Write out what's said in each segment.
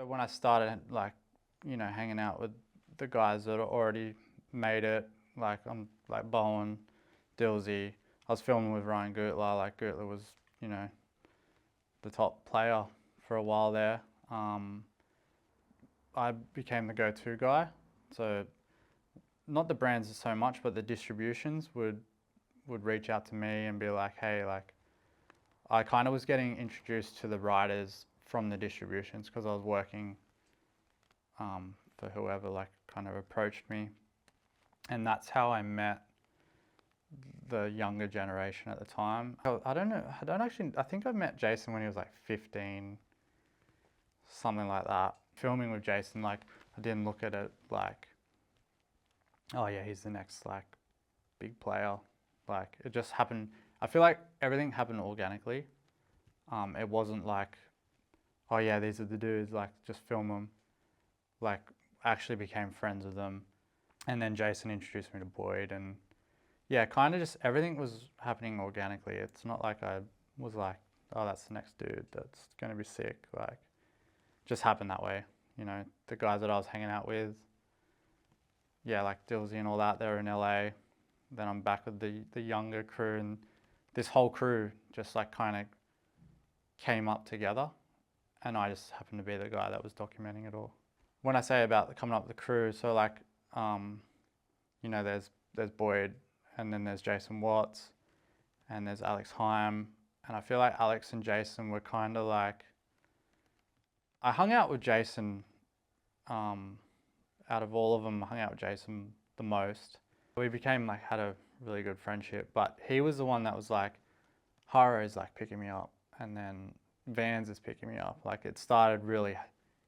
When I started, like, you know, hanging out with the guys that already made it, like like Bowen, Dilsey, I was filming with Ryan Guettler. Like Guettler was, you know, the top player for a while there. I became the go-to guy. So not the brands so much, but the distributions would reach out to me and be like, hey, like, I kind of was getting introduced to the riders from the distributions because I was working for whoever like kind of approached me. And that's how I met the younger generation at the time. I don't know, I think I met Jason when he was like 15, something like that. Filming with Jason, like, I didn't look at it like, oh yeah, he's the next like big player. Like, it just happened. I feel like everything happened organically. It wasn't like, oh yeah, these are the dudes, like, just film them. Like, I actually became friends with them. And then Jason introduced me to Boyd, and yeah, kind of just everything was happening organically. It's not like I was like, oh, that's the next dude that's going to be sick. Like, just happened that way. You know, the guys that I was hanging out with, yeah, like Dilsey and all that, they were in LA. Then I'm back with the younger crew, and this whole crew just like kind of came up together, and I just happened to be the guy that was documenting it all. When I say about coming up with the crew, so like, you know, there's Boyd, and then there's Jason Watts, and there's alexhiam, and I feel like Alex and Jason were kind of like, I hung out with Jason, out of all of them, I hung out with Jason the most. We became like, had a really good friendship, but he was the one that was like, Haro's like picking me up, and then Vans is picking me up. Like, it started really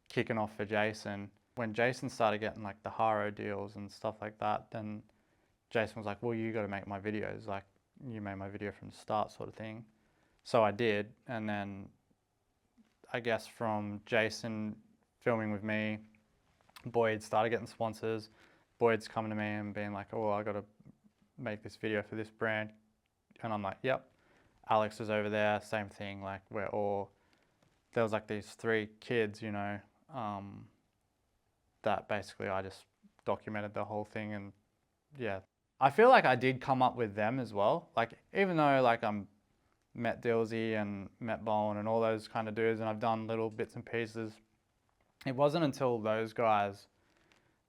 kicking off for Jason. When Jason started getting like the Haro deals and stuff like that, then Jason was like, well, you got to make my videos. Like, you made my video from the start, sort of thing. So I did. And then I guess from Jason filming with me, Boyd started getting sponsors. Boyd's coming to me and being like, oh, I got to make this video for this brand. And I'm like, yep. Alex is over there, same thing. Like, there was like these 3 kids, you know, that basically I just documented the whole thing. And yeah, I feel like I did come up with them as well. Like, even though like met Dilsey and met Bowen and all those kind of dudes, and I've done little bits and pieces, it wasn't until those guys,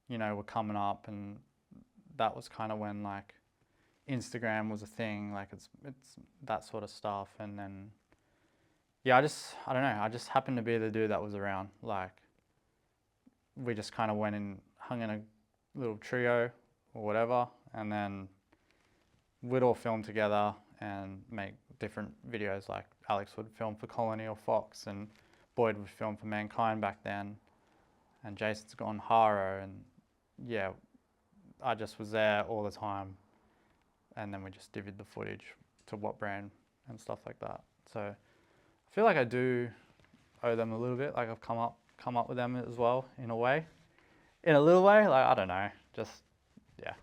you know, were coming up, and that was kind of when like Instagram was a thing, like it's that sort of stuff. And then yeah, I don't know, I just happened to be the dude that was around. Like, we just kind of went and hung in a little trio or whatever, and then we'd all film together and make different videos. Like, Alex would film for Colony or Fox, and Boyd would film for Mankind back then, and Jason's gone Haro, and yeah, I just was there all the time, and then we just divvied the footage to what brand and stuff like that. So I feel like I do owe them a little bit. Like, I've come up with them as well, in a way, in a little way. Like, I don't know, just yeah.